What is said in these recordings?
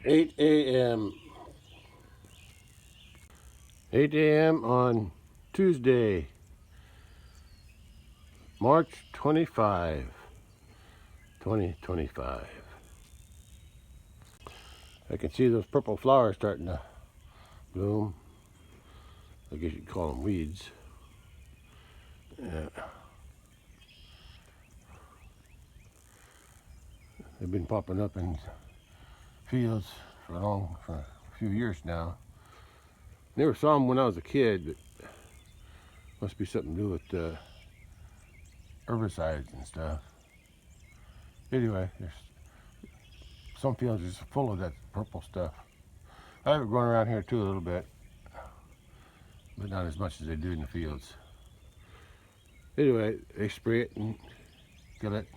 8 a.m. 8 a.m. on Tuesday, March 25, 2025. I can see those purple flowers starting to bloom. I guess you'd call them weeds. Yeah. They've been popping up in fields for a few years now. Never saw them when I was a kid, but must be something to do with herbicides and stuff. Anyway, there's some fields just full of that purple stuff. I have it growing around here too a little bit, but not as much as they do in the fields. Anyway, they spray it and kill it,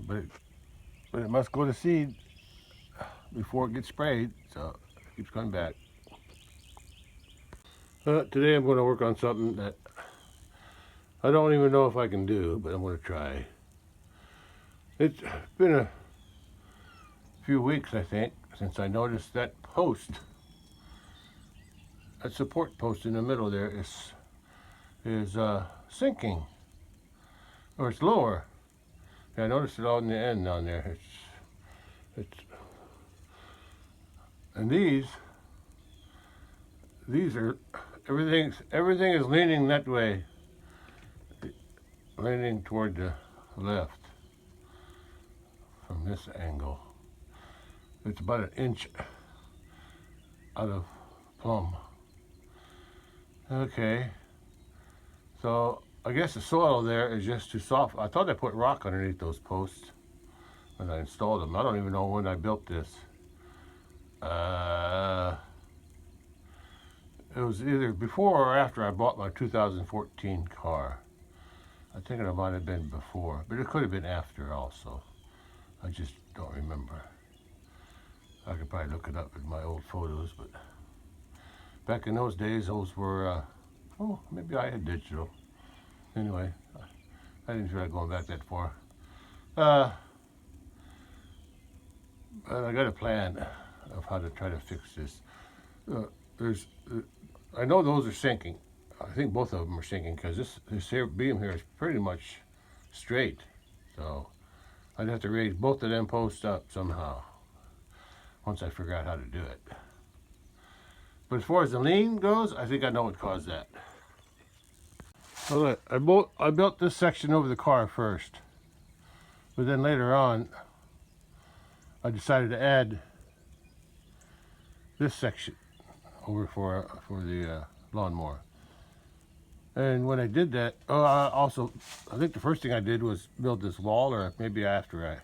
but it must go to seed before it gets sprayed, so it keeps coming back. Today I'm going to work on something that I don't even know if I can do, but I'm going to try. It's been a few weeks, I think, since I noticed that post, that support post in the middle there is sinking, or it's lower. Yeah, I noticed it all in the end on there. And these are everything is leaning that way, leaning toward the left from this angle. It's about an inch out of plumb. Okay, so I guess the soil there is just too soft. I thought I put rock underneath those posts when I installed them. I don't even know when I built this. It was either before or after I bought my 2014 car. I think it might have been before, but it could have been after also. I just don't remember. I could probably look it up in my old photos, but back in those days, those were, maybe I had digital. Anyway, I didn't feel like going back that far. But I got a plan of how to try to fix this. I know those are sinking. I think both of them are sinking because this here beam here is pretty much straight. So I'd have to raise both of them posts up somehow once I figure out how to do it. But as far as the lean goes, I think I know what caused that. So look, I built this section over the car first, but then later on I decided to add this section over for the lawnmower. And when I did that, I think the first thing I did was build this wall, or maybe after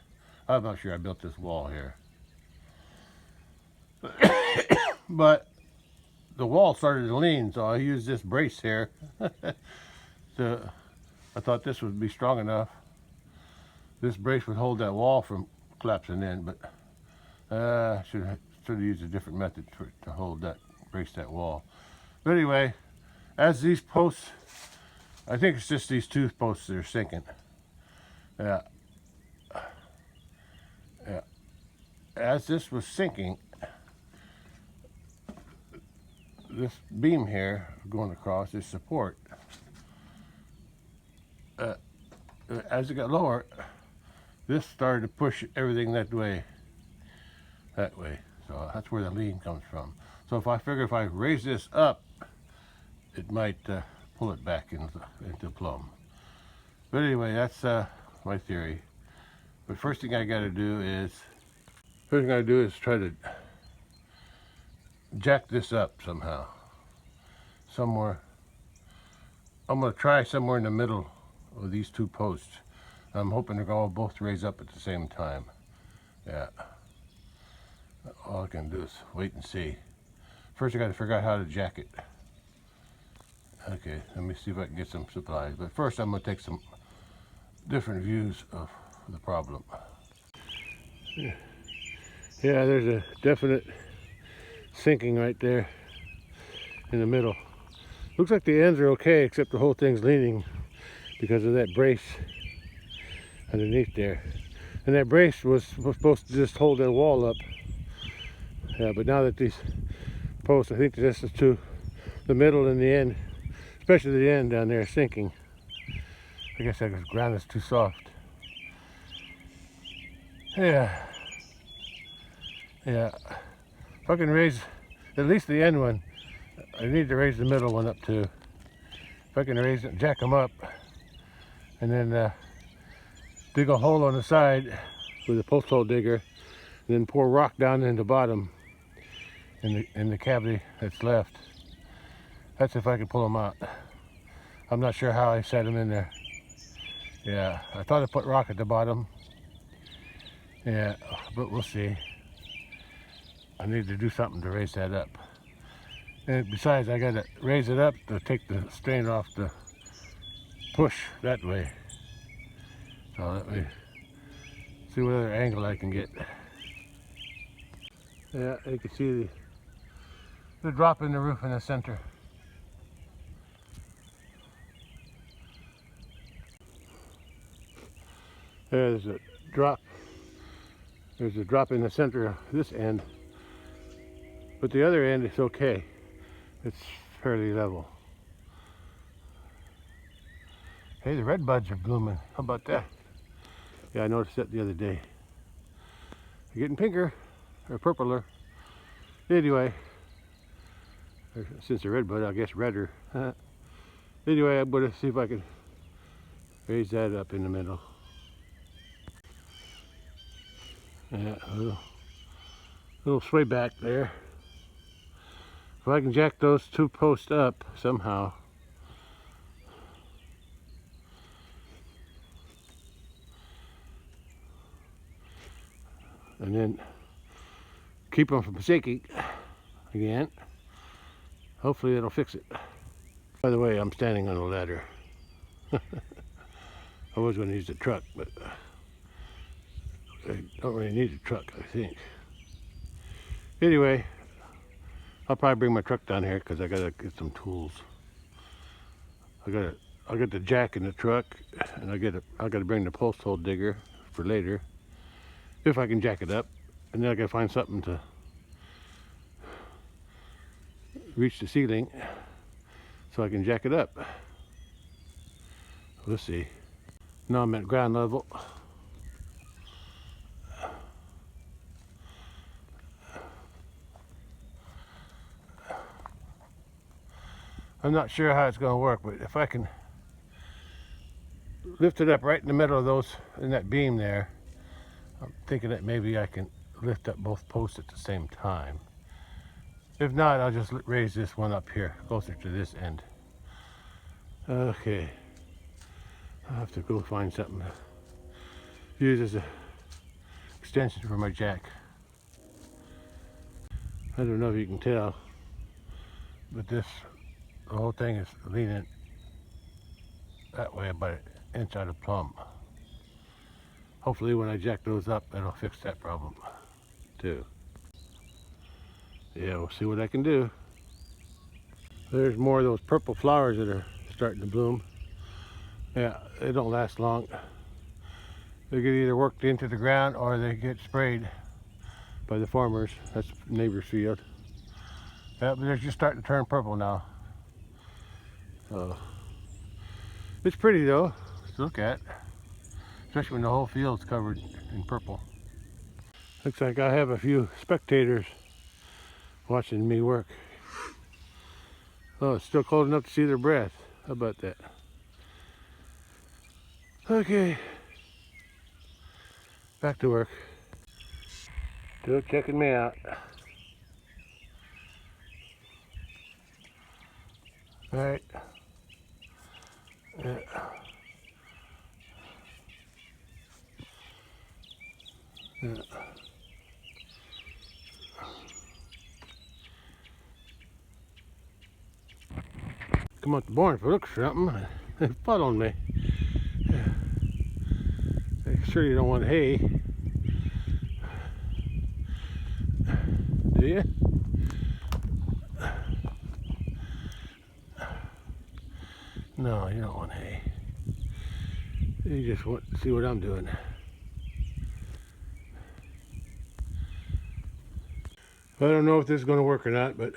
I'm not sure, I built this wall here. But the wall started to lean, so I used this brace here. I thought this would be strong enough. This brace would hold that wall from collapsing in, but I should have used a different method to hold that, brace that wall. But anyway, as these posts, I think it's just these two posts that are sinking. Yeah. As this was sinking, this beam here going across, this support, as it got lower, this started to push everything that way. So that's where the lean comes from. So if I raise this up, it might pull it back into plumb. But anyway, that's my theory. But first thing I gotta do is try to jack this up somehow. Somewhere. I'm gonna try somewhere in the middle of these two posts. I'm hoping they're all both raise up at the same time. Yeah. All I can do is wait and see. First I gotta figure out how to jack it. Okay, let me see if I can get some supplies. But first I'm gonna take some different views of the problem. Yeah, there's a definite sinking right there in the middle. Looks like the ends are okay, except the whole thing's leaning because of that brace underneath there. And that brace was supposed to just hold that wall up. Yeah, but now that these posts, I think this is to the middle and the end, especially the end down there, is sinking. I guess that ground is too soft. Yeah. Yeah. If I can raise at least the end one, I need to raise the middle one up too. If I can raise it, jack them up, and then dig a hole on the side with a post hole digger, and then pour rock down in the bottom in the cavity that's left. That's if I can pull them out. I'm not sure how I set them in there. Yeah, I thought I put rock at the bottom. Yeah, but we'll see. I need to do something to raise that up. And besides, I gotta raise it up to take the strain off the push that way. So let me see what other angle I can get. Yeah, you can see the drop in the roof in the center. There's a drop. There's a drop in the center of this end, but the other end is okay. It's fairly level. Hey, the red buds are blooming. How about that? Yeah, I noticed that the other day. They're getting pinker or purpler. Anyway, since they're red bud, I guess redder. Anyway, I'm gonna see if I can raise that up in the middle. Yeah, a little sway back there. If I can jack those two posts up somehow. And then keep them from sinking again. Hopefully it'll fix it. By the way, I'm standing on a ladder. I was going to use the truck, but I don't really need a truck, I think. Anyway, I'll probably bring my truck down here because I gotta get some tools. I'll get the jack in the truck, and I gotta bring the post hole digger for later, if I can jack it up, and then I gotta find something to reach the ceiling so I can jack it up. Let's see. Now I'm at ground level. I'm not sure how it's going to work, but if I can lift it up right in the middle of those, in that beam there, I'm thinking that maybe I can lift up both posts at the same time. If not, I'll just raise this one up here, closer to this end. Okay. I'll have to go find something to use as an extension for my jack. I don't know if you can tell, but the whole thing is leaning that way about an inch out of plumb. Hopefully when I jack those up, that'll fix that problem too. Yeah, we'll see what I can do. There's more of those purple flowers that are starting to bloom. Yeah, they don't last long. They get either worked into the ground or they get sprayed by the farmers. That's neighbor's field. Yeah, but they're just starting to turn purple now. It's pretty though to look at, especially when the whole field's covered in purple. Looks like I have a few spectators watching me work. Oh, it's still cold enough to see their breath. How about that? Okay, back to work. Still checking me out. All right. Yeah. Yeah. Come out the barn for look for something. They following me. They sure you don't want hay. Do you? No, you don't want hay. You just want to see what I'm doing. I don't know if this is going to work or not, but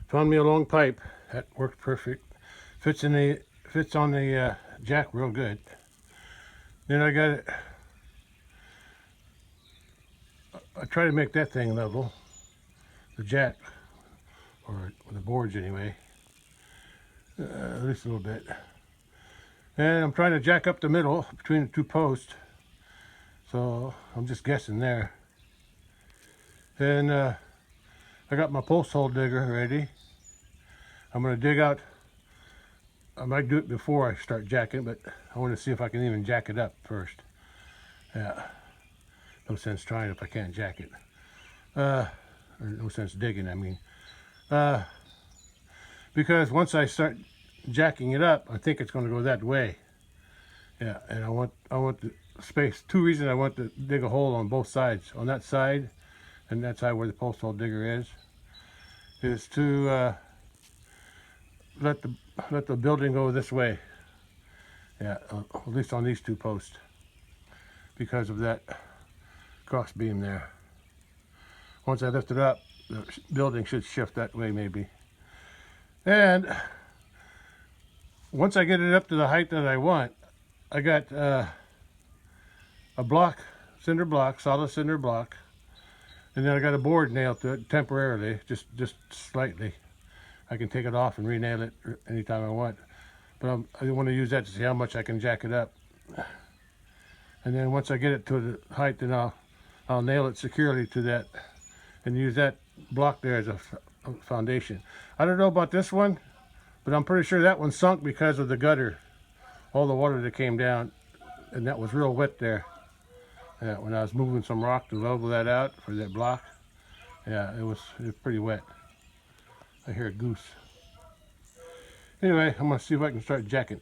found me a long pipe that worked perfect. Fits on the jack real good. Then I got it. I try to make that thing level, the jack, or the boards anyway, at least a little bit. And I'm trying to jack up the middle between the two posts. So I'm just guessing there. And I got my post hole digger ready. I'm going to dig out. I might do it before I start jacking, but I want to see if I can even jack it up first. Yeah. No sense trying if I can't jack it. Or no sense digging, I mean. Because once I start jacking it up, I think it's going to go that way. Yeah, and I want the space. Two reasons I want to dig a hole on both sides. On that side, and that side where the post hole digger is to let the building go this way. Yeah, at least on these two posts, because of that cross beam there. Once I lift it up, the building should shift that way maybe. And once I get it up to the height that I want, I got a block, cinder block, solid cinder block, and then I got a board nailed to it temporarily, just slightly. I can take it off and re-nail it anytime I want, but I want to use that to see how much I can jack it up. And then once I get it to the height, then I'll nail it securely to that, and use that block there as a foundation. I don't know about this one, but I'm pretty sure that one sunk because of the gutter. All the water that came down, and that was real wet there. Yeah, when I was moving some rock to level that out for that block, yeah, it was pretty wet. I hear a goose. Anyway, I'm gonna see if I can start jacking.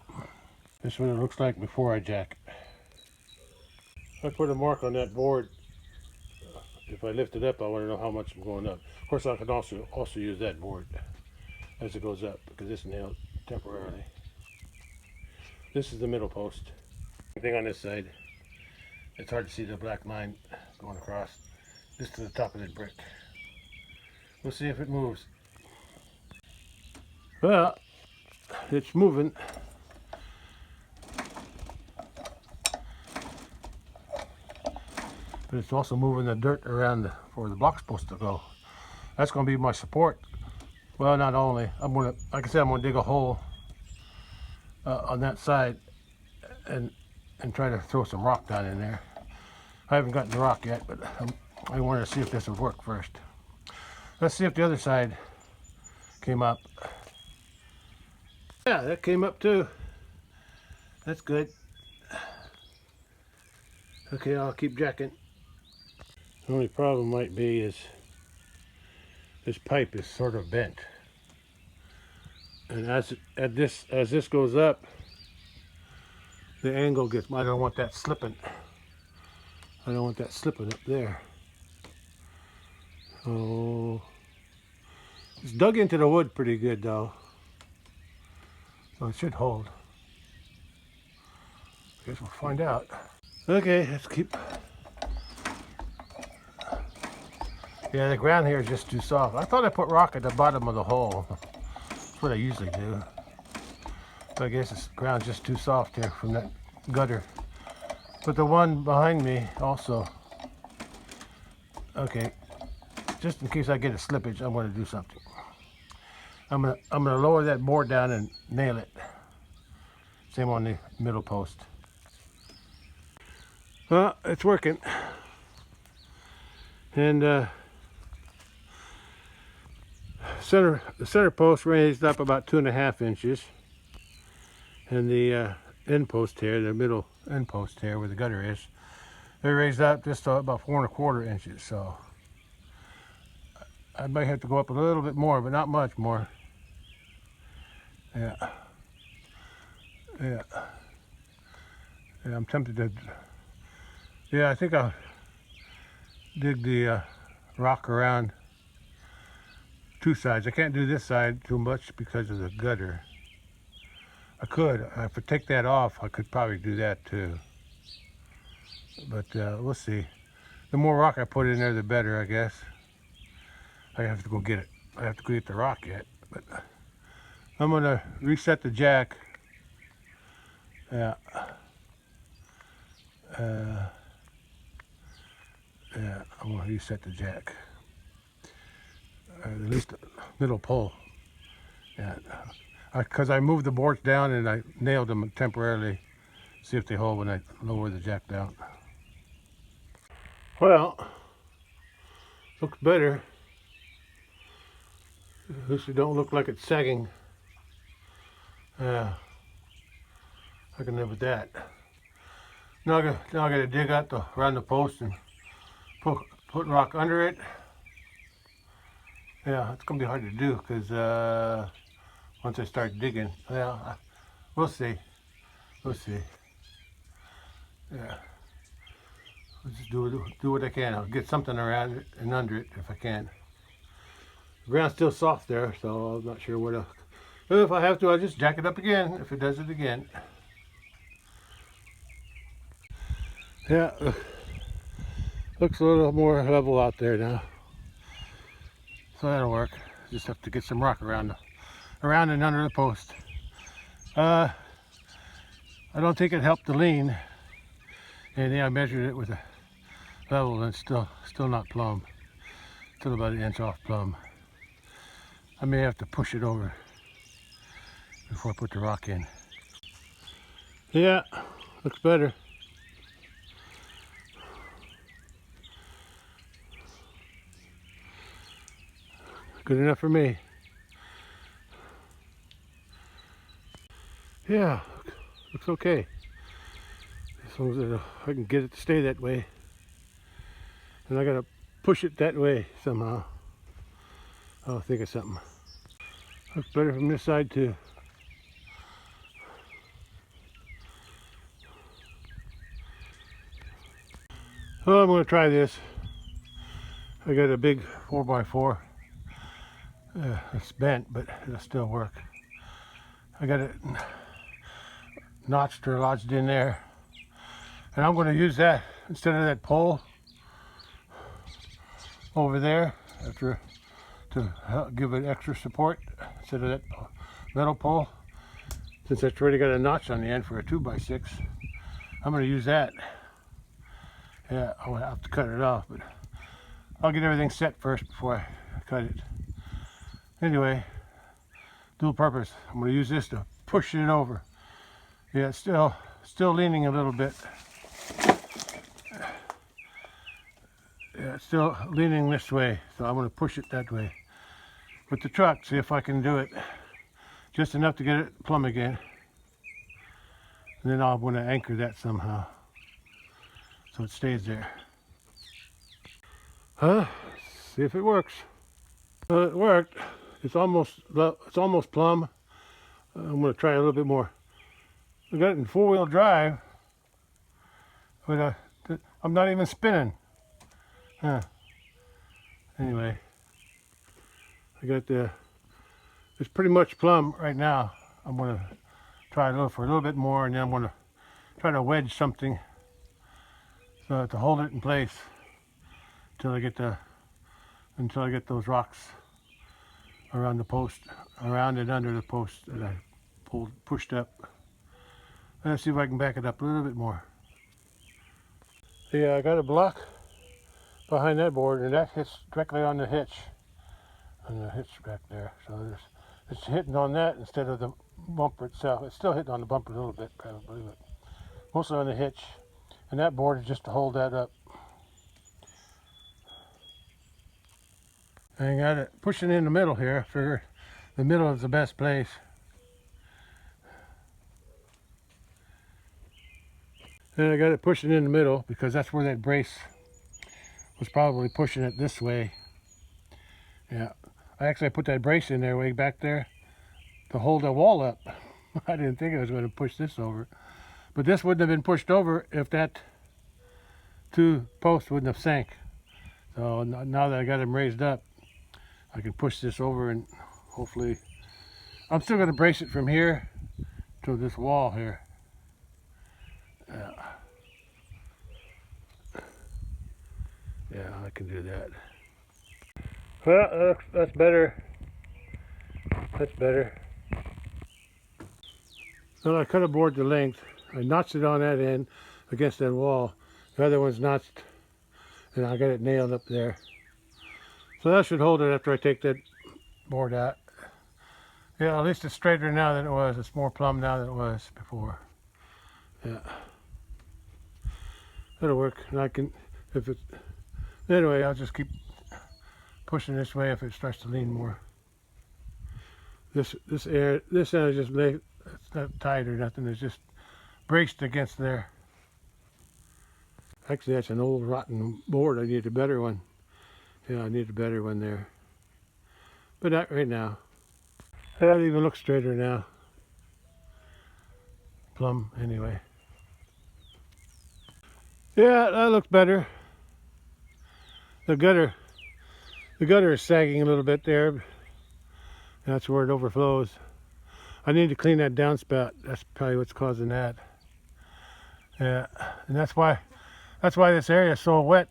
This is what it looks like before I jack it. I put a mark on that board. If I lift it up, I want to know how much I'm going up. Of course, I can also use that board as it goes up, because it's nailed temporarily. This is the middle post. Thing on this side. It's hard to see the black line going across. This to the top of the brick. We'll see if it moves. Well, it's moving. But it's also moving the dirt around where the block's supposed to go. That's going to be my support. Well, not only. Like I said, I'm going to dig a hole on that side and try to throw some rock down in there. I haven't gotten the rock yet, but I wanted to see if this would work first. Let's see if the other side came up. Yeah, that came up too. That's good. Okay, I'll keep jacking. The only problem might be is this pipe is sort of bent. And as this goes up, the angle gets, I don't want that slipping. I don't want that slipping up there. So it's dug into the wood pretty good though. So it should hold. I guess we'll find out. Okay, let's keep. Yeah, the ground here is just too soft. I thought I put rock at the bottom of the hole. That's what I usually do. But I guess this ground's just too soft here from that gutter. But the one behind me also. Okay, just in case I get a slippage, I'm going to do something. I'm gonna lower that board down and nail it. Same on the middle post. Well, it's working. And the center post raised up about 2.5 inches, and the end post here, the middle end post here where the gutter is, they raised up just about 4.25 inches. So I might have to go up a little bit more, but not much more. Yeah. I'm tempted to. Yeah, I think I'll dig the rock around two sides. I can't do this side too much because of the gutter. I could, if I take that off, I could probably do that too. But we'll see. The more rock I put in there, the better, I guess. I have to go get it. I have to go get the rock yet, but I'm gonna reset the jack. Yeah. Yeah, I'm gonna reset the jack. At least the middle pole. Yeah. Because I moved the boards down and I nailed them temporarily. See if they hold when I lower the jack down. Well, looks better. At least it don't look like it's sagging. Yeah, I can live with that. Now I gotta dig out around the post and put rock under it. Yeah, it's gonna be hard to do because once I start digging, well, we'll see. We'll see. Yeah, I'll just do what I can. I'll get something around it and under it if I can. The ground's still soft there, so I'm not sure where to. If I have to, I'll just jack it up again if it does it again. Yeah, looks a little more level out there now, so that'll work. Just have to get some rock around and under the post. I don't think it helped the lean. And yeah, I measured it with a level and it's still not plumb. Still about an inch off plumb. I may have to push it over before I put the rock in. Yeah, looks better. Good enough for me. Yeah, looks okay. As long as I can get it to stay that way. And I gotta push it that way somehow. I'll think of something. Looks better from this side too. Well, I'm gonna try this. I got a big 4x4. It's bent, but it'll still work. I got it notched or lodged in there. And I'm gonna use that instead of that pole over there to give it extra support instead of that metal pole. Since it's already got a notch on the end for a 2x6, I'm going to use that. Yeah, I'll have to cut it off, but I'll get everything set first before I cut it. Anyway, dual purpose. I'm going to use this to push it over. Yeah, it's still leaning a little bit. Yeah, it's still leaning this way, so I'm going to push it that way with the truck, see if I can do it just enough to get it plumb again. And then I'm going to anchor that somehow so it stays there. See if it works. It worked. It's almost plumb. I'm going to try a little bit more. I got it in four-wheel drive, but I'm not even spinning. Anyway, I got it's pretty much plumb right now. I'm going to try for a little bit more, and then I'm going to try to wedge something so to hold it in place until I get those rocks around the post, around and under the post that I pushed up. Let's see if I can back it up a little bit more. Yeah, I got a block behind that board, and that hits directly on the hitch back there. So it's hitting on that instead of the bumper itself. It's still hitting on the bumper a little bit, probably, but mostly on the hitch. And that board is just to hold that up. I got it pushing in the middle here. I figure the middle is the best place. And I got it pushing in the middle because that's where that brace was probably pushing it this way. Yeah, I put that brace in there way back there to hold the wall up. I didn't think I was going to push this over. But this wouldn't have been pushed over if that two posts wouldn't have sank. So now that I got them raised up, I can push this over and hopefully, I'm still going to brace it from here to this wall here. Yeah, I can do that. Well, that's better. That's better. Well, I cut a board to length. I notched it on that end against that wall. The other one's notched, and I got it nailed up there. So that should hold it after I take that board out. Yeah, at least it's straighter now than it was. It's more plumb now than it was before. Yeah. That'll work. And I can, if it, anyway, I'll just keep pushing this way if it starts to lean more. This end is just made, it's not tight or nothing. It's just braced against there. Actually, that's an old rotten board. I need a better one. Yeah, I need a better one there. But not right now. That even looks straighter now. Plumb, anyway. Yeah, that looks better. The gutter is sagging a little bit there. That's where it overflows. I need to clean that downspout. That's probably what's causing that. Yeah, and that's why this area is so wet.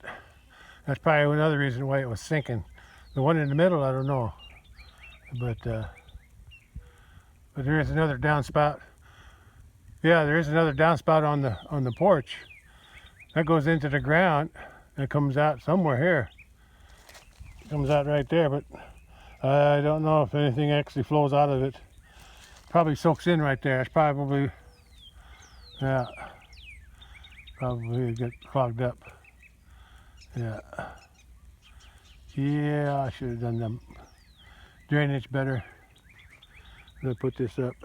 That's probably another reason why it was sinking. The one in the middle, I don't know, but there is another downspout. Yeah, there is another downspout on the porch. That goes into the ground and comes out somewhere here. It comes out right there, but I don't know if anything actually flows out of it. Probably soaks in right there. It's probably, yeah, probably get clogged up. Yeah. Yeah, I should have done the drainage better. I'm gonna put this up.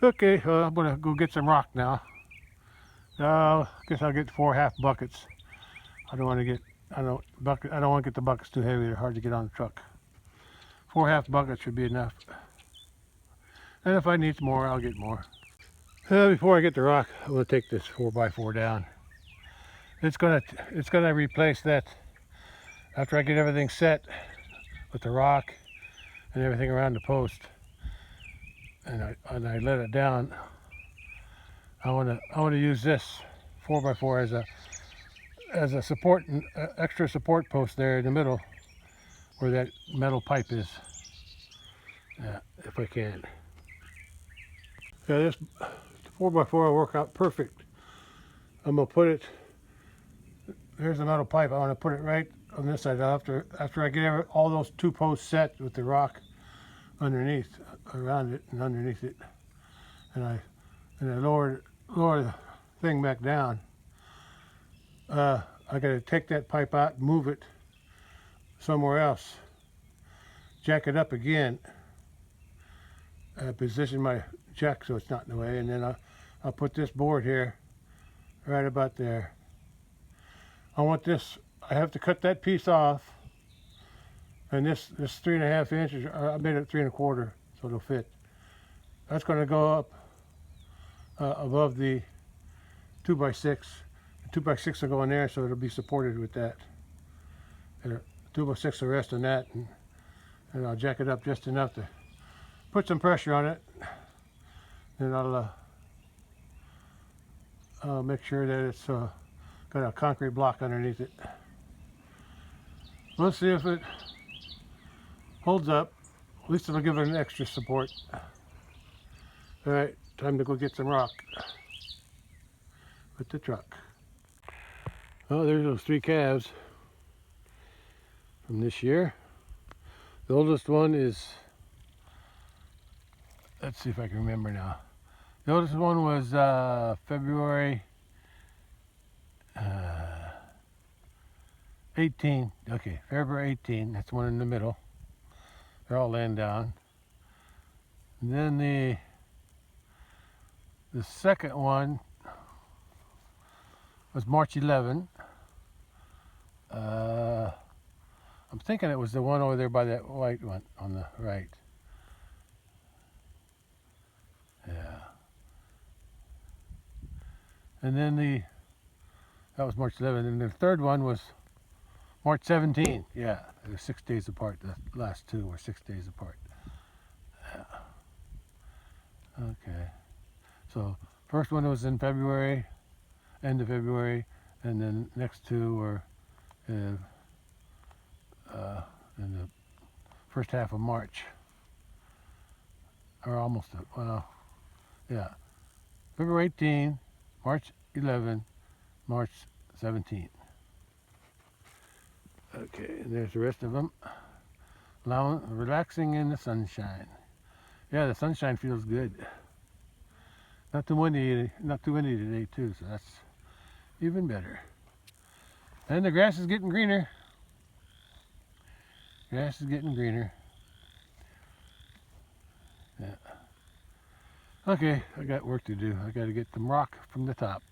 Okay, I'm gonna go get some rock now. I guess I'll get 4 half buckets. I don't want to get the buckets too heavy. They're hard to get on the truck. 4 half buckets should be enough. And if I need more, I'll get more. Before I get the rock, I'm gonna take this 4x4 down. It's gonna replace that after I get everything set with the rock and everything around the post. And I let it down. I want to use this 4x4 as a support, extra support post there in the middle where that metal pipe is. Yeah, if I can. Yeah, this 4x4 will work out perfect. I'm gonna put it. There's the metal pipe. I want to put it right on this side after I get all those 2 posts set with the rock underneath, around it and underneath it, and I lower the thing back down. I got to take that pipe out and move it somewhere else. Jack it up again. Position my jack so it's not in the way, and then I'll put this board here, right about there. I want this. I have to cut that piece off, and this 3.5 inches. I made it 3.25, so it'll fit. That's going to go up above the 2x6. The 2x6 will go in there, so it'll be supported with that. And 2x6 will rest on that, and I'll jack it up just enough to put some pressure on it. Then I'll make sure that it's got a concrete block underneath it. Let's see if it holds up. At least it'll give it an extra support. All right, time to go get some rock with the truck. Oh, there's those 3 calves from this year. The oldest one is, let's see if I can remember now. The oldest one was February 18. Okay, February 18. That's the one in the middle. They're all laying down. And then the second one was March 11. I'm thinking it was the one over there by that white one on the right. Yeah. And then that was March 11, and the third one was March 17. Yeah, they were 6 days apart. The last 2 were 6 days apart. Yeah. Okay. So first one was in February, end of February, and then next 2 were first half of March. Or almost, well, yeah. February 18, March 11, March 17. Okay, and there's the rest of them. Relaxing in the sunshine. Yeah, the sunshine feels good. Not too windy today too, so that's even better. And the grass is getting greener. Grass is getting greener. Yeah. Okay, I got work to do. I got to get some rock from the top.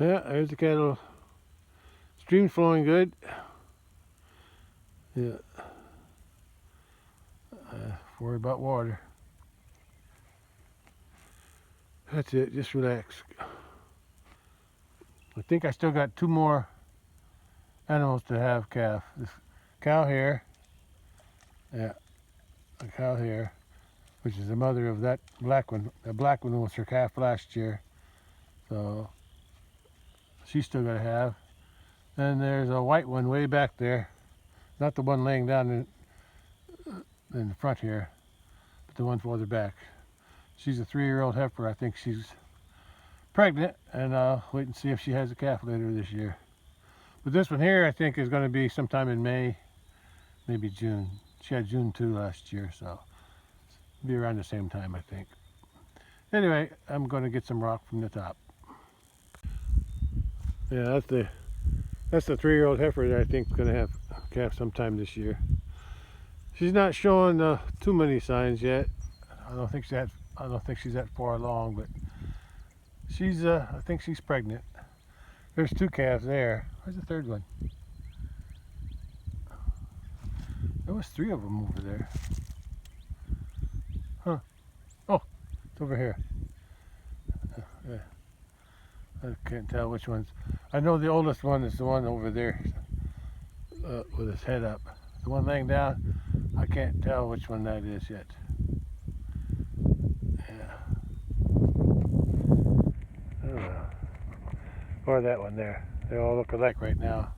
Yeah, there's the cattle. Stream's flowing good. Yeah. Worry about water. That's it. Just relax. I think I still got 2 more animals to have calf. This cow here. Yeah. A cow here, which is the mother of that black one. The black one was her calf last year. So she's still got to have. And there's a white one way back there. Not the one laying down in the front here, but the one further back. She's a 3-year-old heifer. I think she's pregnant, and I'll wait and see if she has a calf later this year. But this one here, I think, is going to be sometime in May, maybe June. She had June 2 last year, so it'll be around the same time, I think. Anyway, I'm going to get some rock from the top. Yeah, that's the 3-year-old heifer that I think is going to have a calf sometime this year. She's not showing too many signs yet. I don't think she's that far along, but she's I think she's pregnant. There's 2 calves there. Where's the third one? There was 3 of them over there. Huh. Oh, it's over here. Yeah. I can't tell which ones. I know the oldest one is the one over there with his head up. The one laying down, I can't tell which one that is yet. Yeah. Or that one there. They all look alike right now.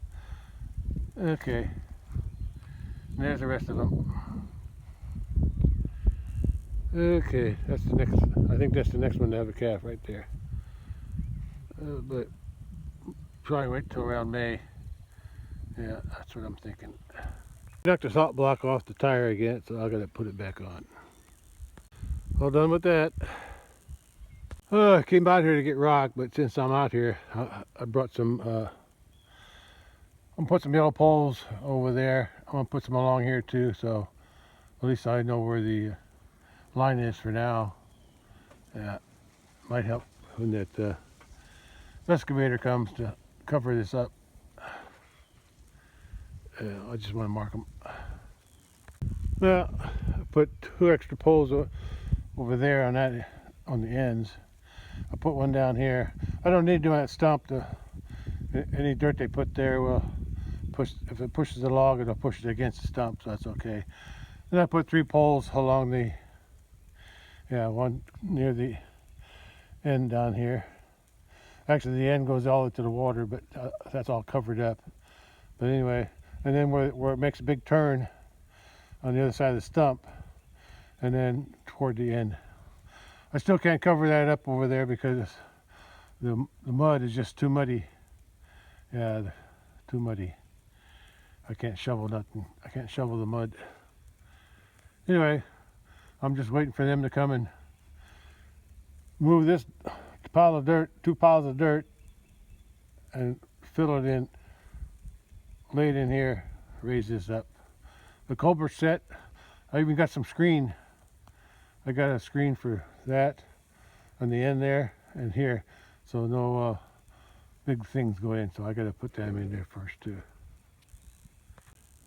Okay. And there's the rest of them. Okay, that's the next. I think that's the next one to have a calf right there. But probably wait till around May. Yeah, that's what I'm thinking. Knocked the salt block off the tire again, so I gotta put it back on. All done with that. I came out here to get rock, but since I'm out here, I brought some. I'm gonna put some yellow poles over there. I'm gonna put some along here too, so at least I know where the line is for now. Yeah, might help when that excavator comes to cover this up. I just want to mark them. Well, I put 2 extra poles over there on the ends. I put one down here. I don't need to do that stump. Any dirt they put there will push. If it pushes the log, it'll push it against the stump, so that's okay. Then I put 3 poles along the. Yeah, one near the end down here. Actually, the end goes all the way to the water, but that's all covered up. But anyway, and then where it makes a big turn on the other side of the stump, and then toward the end. I still can't cover that up over there because the mud is just too muddy. Yeah, too muddy. I can't shovel nothing. I can't shovel the mud. Anyway, I'm just waiting for them to come and move this pile of dirt, 2 piles of dirt, and fill it in, lay it in here, raise this up. The culvert's set. I even got some screen. I got a screen for that on the end there and here, so no big things go in, so I got to put them in there first too.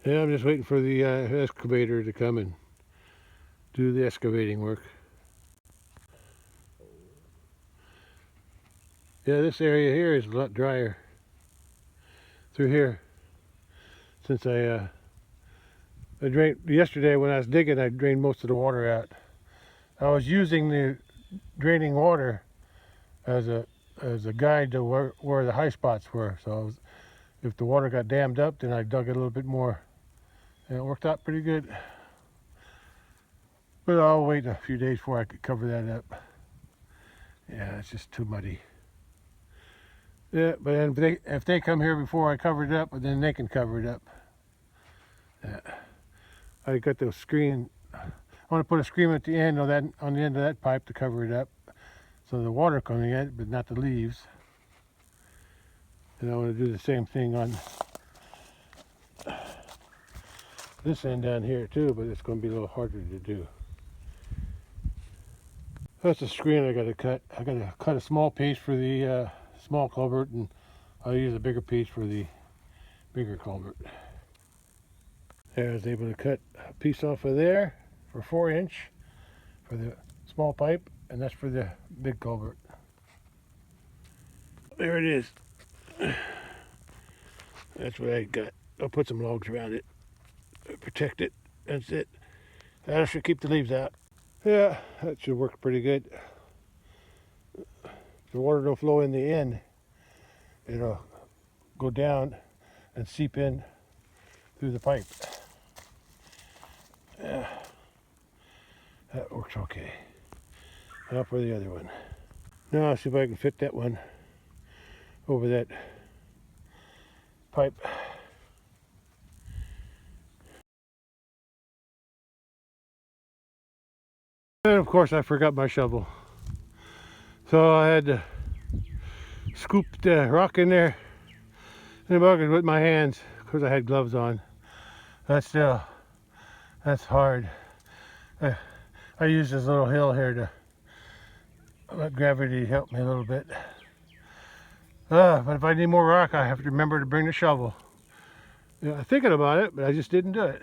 Yeah, I'm just waiting for the excavator to come and do the excavating work. Yeah, this area here is a lot drier through here. Since I drained yesterday when I was digging, I drained most of the water out. I was using the draining water as a guide to where the high spots were. So if the water got dammed up, then I dug a little bit more And it worked out pretty good. But I'll wait a few days before I could cover that up. Yeah, it's just too muddy. Yeah, but then if they come here before I cover it up, then they can cover it up. Yeah. I got the screen. I want to put a screen at the end of that, on the end of that pipe to cover it up, so the water coming in, but not the leaves. And I want to do the same thing on this end down here too, but it's going to be a little harder to do. That's a screen I got to cut. I got to cut a small piece for the small culvert, and I'll use a bigger piece for the bigger culvert. There, I was able to cut a piece off of there for 4" for the small pipe, and that's for the big culvert. There it is. That's what I got. I'll put some logs around it, protect it. That's it. That should keep the leaves out. Yeah, that should work pretty good. If the water don't flow in the end, it'll go down and seep in through the pipe. Yeah, that works okay. Now for the other one. Now I'll see if I can fit that one over that pipe. And of course I forgot my shovel. So I had to scoop the rock in there in the bucket with my hands because I had gloves on. That's hard. I use this little hill here to let gravity help me a little bit. But if I need more rock, I have to remember to bring the shovel. Yeah, I'm thinking about it, but I just didn't do it.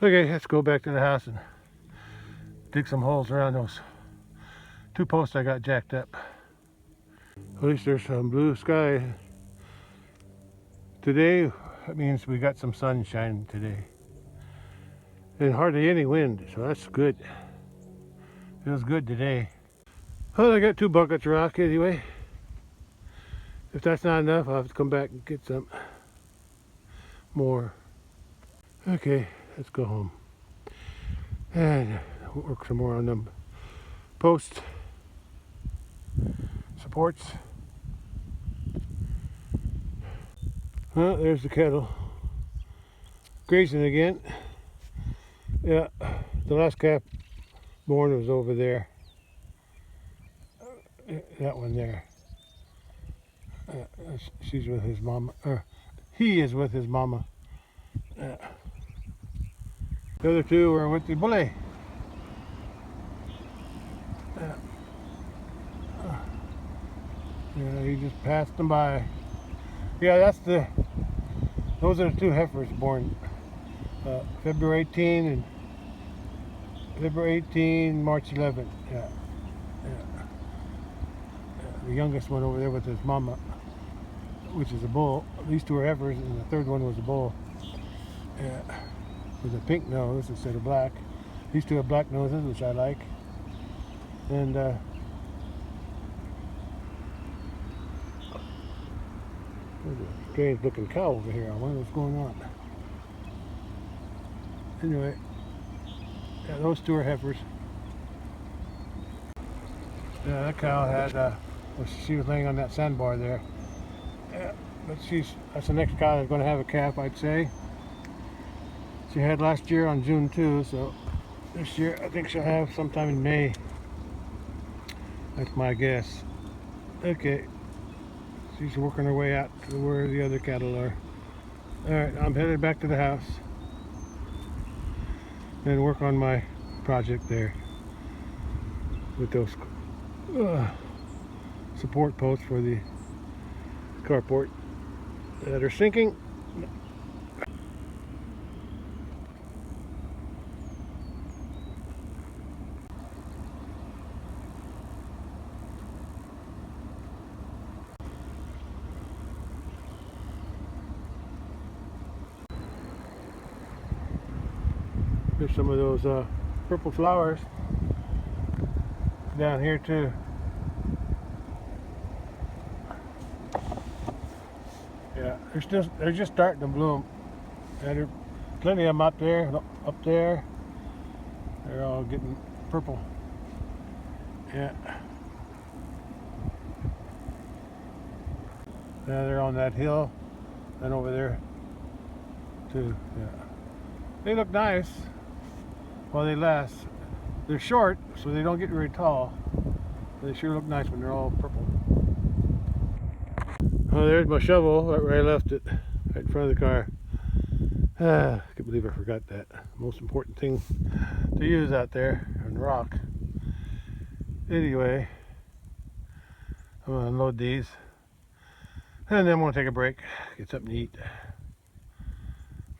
Okay, let's go back to the house and dig some holes around those 2 posts I got jacked up. At least there's some blue sky today. That means we got some sunshine today. And hardly any wind, so that's good. Feels good today. Well, I got 2 buckets of rock anyway. If that's not enough, I'll have to come back and get some more. Okay, let's go home. And work some more on them posts, supports. Well, there's the kettle. Grazing again. Yeah, the last calf born was over there. That one there. She's with his mama, or he is with his mama. The other 2 are with the bully. Yeah, he just passed them by. Yeah, those are the 2 heifers born February 18 and February 18, March 11. Yeah. The youngest one over there with his mama, which is a bull. These 2 are heifers, and the 3rd one was a bull. Yeah, with a pink nose instead of black. These 2 have black noses, which I like. And there's a strange looking cow over here. I wonder what's going on. Anyway, yeah, those 2 are heifers. Yeah, that cow had she was laying on that sandbar there. Yeah, but that's the next cow that's going to have a calf, I'd say. She had last year on June 2, so this year I think she'll have sometime in May. That's my guess. Okay, she's working her way out to where the other cattle are. Alright, I'm headed back to the house and work on my project there with those support posts for the carport that are sinking. There's some of those purple flowers down here too. Yeah, they're just starting to bloom. And plenty of them up there, up there. They're all getting purple. Yeah. Yeah, they're on that hill and over there too. Yeah. They look nice while they last. They're short, so they don't get very tall. They sure look nice when they're all purple. Oh, there's my shovel right where I left it, right in front of the car. I can't believe I forgot that. Most important thing to use out there on the rock. Anyway, I'm gonna unload these, and then I'm gonna take a break, get something to eat.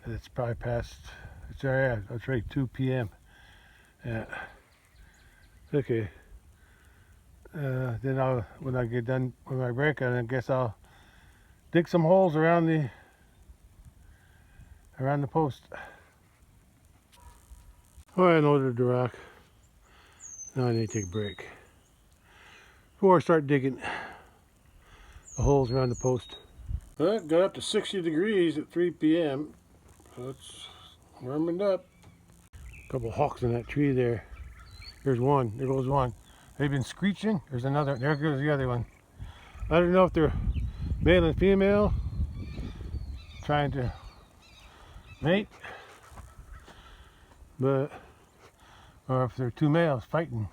It's probably past. It's already 2 p.m. Yeah. Okay. Then when I get done with my break, I guess I'll dig some holes around the post. Oh, I unloaded the rock. Now I need to take a break before I start digging the holes around the post. Well, it got up to 60 degrees at 3 p.m. So it's warming up. A couple hawks in that tree there. There's one. There goes one. They've been screeching. There's another. There goes the other one. I don't know if they're male and female trying to mate, or if they're two males fighting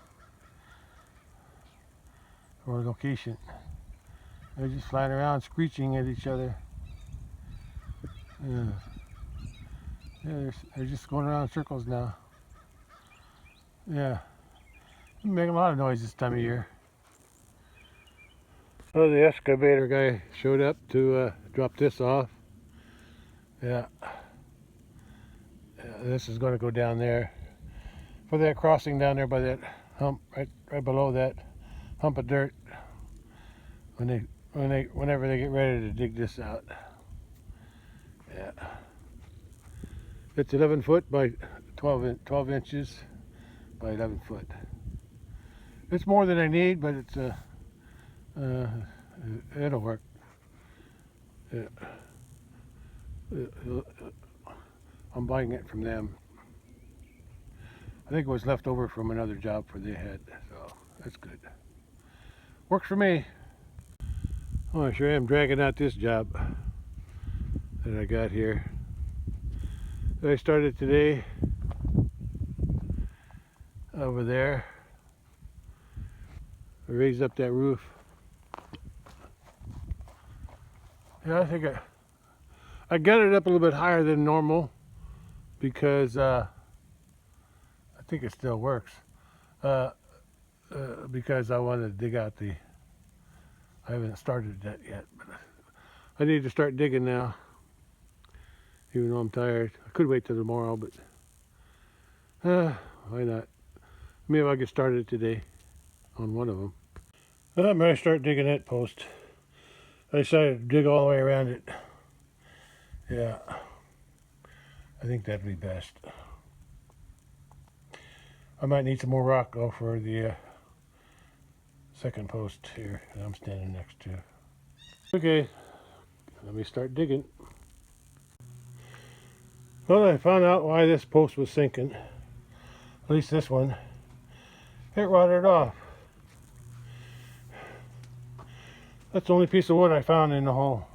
for a location. They're just flying around screeching at each other. Yeah, they're just going around in circles now. Yeah, they make a lot of noise this time of year. Oh, the excavator guy showed up to drop this off. Yeah. This is going to go down there for that crossing down there by that hump, right below that hump of dirt. Whenever they get ready to dig this out. Yeah. It's 11 foot by 12 inches by 11 foot. It's more than I need, but it's it'll work. Yeah. I'm buying it from them. I think it was left over from another job for they had, so that's good. Works for me. Oh, I sure am dragging out this job that I got here. I started today over there. I raised up that roof. Yeah, I think I got it up a little bit higher than normal because I think it still works. Because I wanted to dig out I haven't started that yet, but I need to start digging now. Even though I'm tired. I could wait till tomorrow, but why not? Maybe I'll get started today on one of them. I'm ready to start digging that post. I decided to dig all the way around it. Yeah, I think that'd be best. I might need some more rock though for the second post here that I'm standing next to. Okay, let me start digging. Well, I found out why this post was sinking. At least this one. It rotted off. That's the only piece of wood I found in the hole.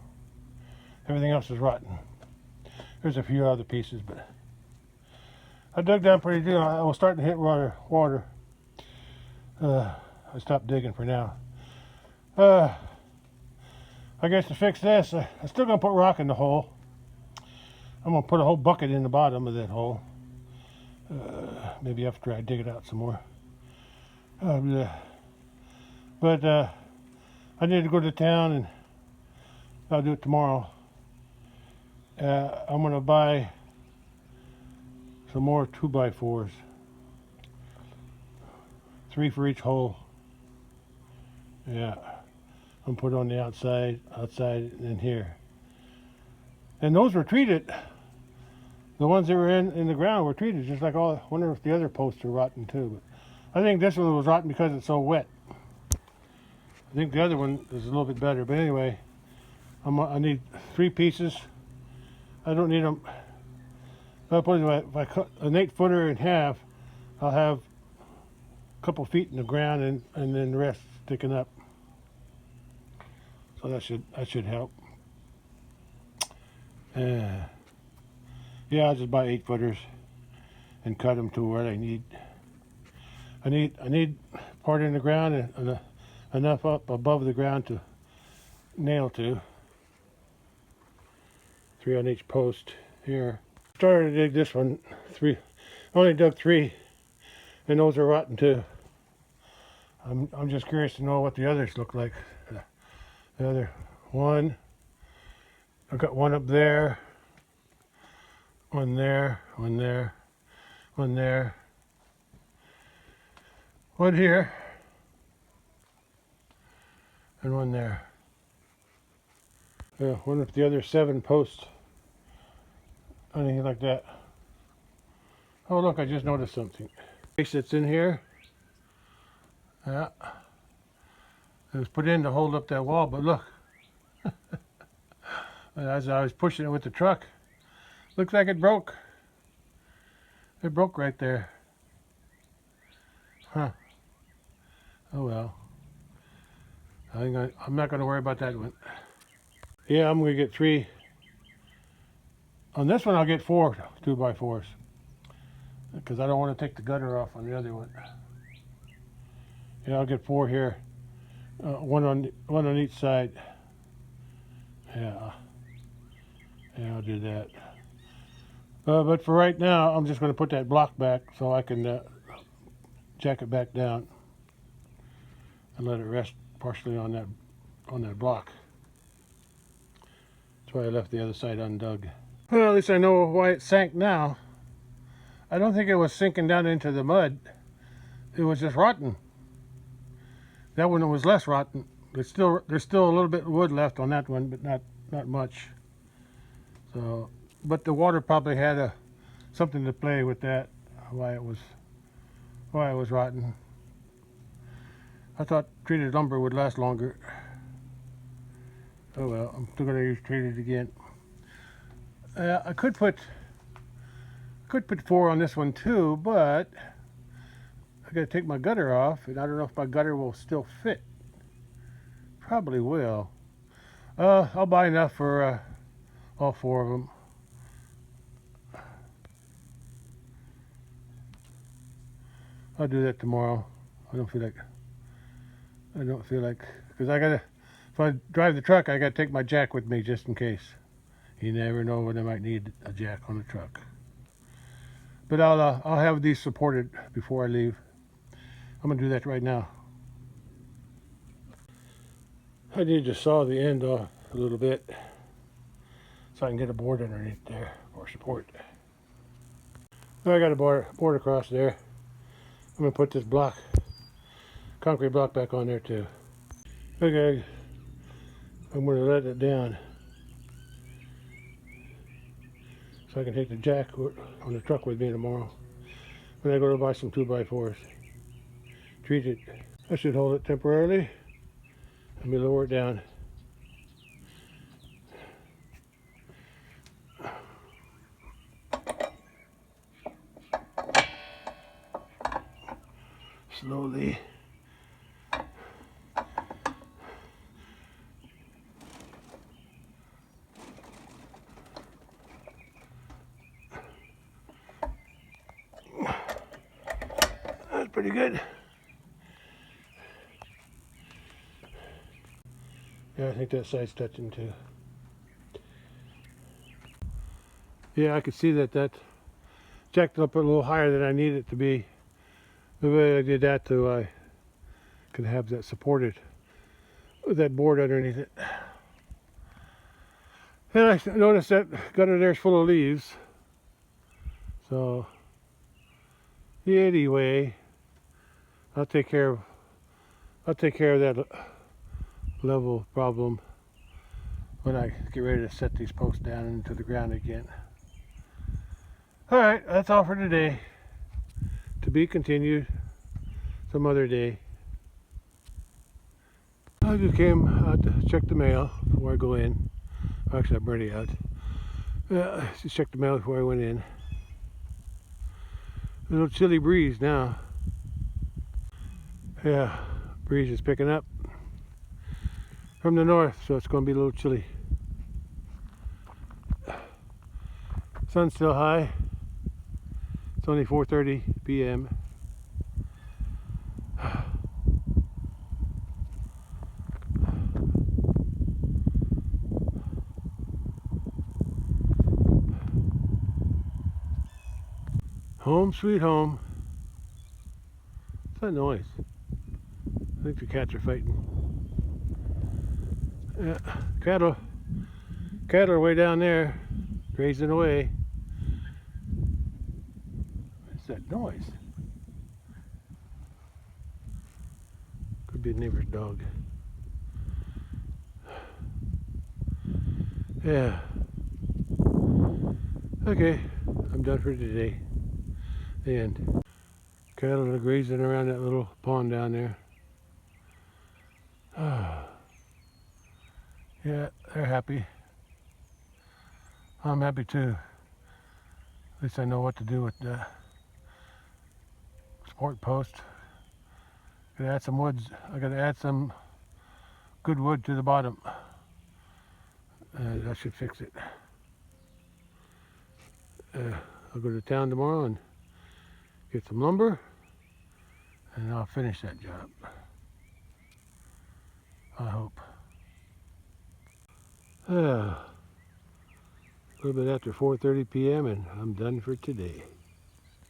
Everything else is rotten. There's a few other pieces, but I dug down pretty deep. I was starting to hit water. I stopped digging for now. I guess to fix this, I'm still gonna put rock in the hole. I'm gonna put a whole bucket in the bottom of that hole. Maybe after I dig it out some more. But I need to go to town and I'll do it tomorrow. I'm gonna buy some more 2x4s. 3 for each hole. Yeah. I'm put on the outside, and here. And those were treated. The ones that were in the ground were treated just like all. I wonder if the other posts are rotten too. But I think this one was rotten because it's so wet. I think the other one is a little bit better. But anyway, I need 3 pieces. I don't need them. So if I cut an 8-footer in half, I'll have a couple feet in the ground and then the rest sticking up. So that should help. Yeah, I'll just buy 8-footers and cut them to what I need. I need part in the ground and enough up above the ground to nail to. 3 on each post here. Started to dig this one. 3. Only dug 3, and those are rotten too. I'm just curious to know what the others look like. The other one. I've got one up there. One there. One there. One there. One here. And one there. Yeah, wonder if the other 7 posts, anything like that. Oh look, I just noticed something. Base that's in here. Yeah. It was put in to hold up that wall, but look. As I was pushing it with the truck, looks like it broke. It broke right there. Huh. Oh well. I'm not going to worry about that one. Yeah, I'm going to get 3. On this one, I'll get 4 2x4s. Because I don't want to take the gutter off on the other one. Yeah, I'll get 4 here. One on each side. Yeah. Yeah, I'll do that. But for right now, I'm just going to put that block back so I can jack it back down and let it rest partially on that block. That's why I left the other side undug. Well, at least I know why it sank now. I don't think it was sinking down into the mud. It was just rotten. That one was less rotten. There's still a little bit of wood left on that one, but not much. So, but the water probably had something to play with that. Why it was rotten. I thought treated lumber would last longer. Oh well, I'm still going to use treated again. I could put 4 on this one too, but I got to take my gutter off, and I don't know if my gutter will still fit. Probably will. I'll buy enough for all 4 of them. I'll do that tomorrow. I don't feel like, because if I drive the truck, I gotta take my jack with me just in case. You never know when I might need a jack on the truck. But I'll have these supported before I leave. I'm gonna do that right now. I need to saw the end off a little bit so I can get a board underneath there for support. I got a board across there. I'm gonna put this concrete block back on there too. Okay, I'm gonna let it down so I can take the jack on the truck with me tomorrow when I go to buy some 2x4s. Treat it. I should hold it temporarily. Let me lower it down. Slowly. That's pretty good. Yeah, I think that side's touching too. Yeah, I could see that jacked up a little higher than I need it to be. The way I did that, so I could have that supported with that board underneath it. And I noticed that gutter there's full of leaves. So anyway, I'll take care of that level problem when I get ready to set these posts down into the ground again. Alright, that's all for today. To be continued some other day. I just came out to check the mail before I go in. Actually, I'm already out. Just checked the mail before I went in. Little chilly breeze now. Yeah, breeze is picking up from the north, so it's going to be a little chilly. Sun's still high. It's only 4:30 p.m. Home sweet home. What's that noise? I think the cats are fighting. Yeah, cattle are way down there, grazing away. What's that noise? Could be a neighbor's dog. Yeah. Okay, I'm done for today. The end. Cattle are grazing around that little pond down there. Yeah, they're happy. I'm happy too. At least I know what to do with the sport post. Gotta add some woods. I gotta add some good wood to the bottom. That should fix it. I'll go to town tomorrow and get some lumber, and I'll finish that job. I hope. A little bit after 4:30 p.m. and I'm done for today.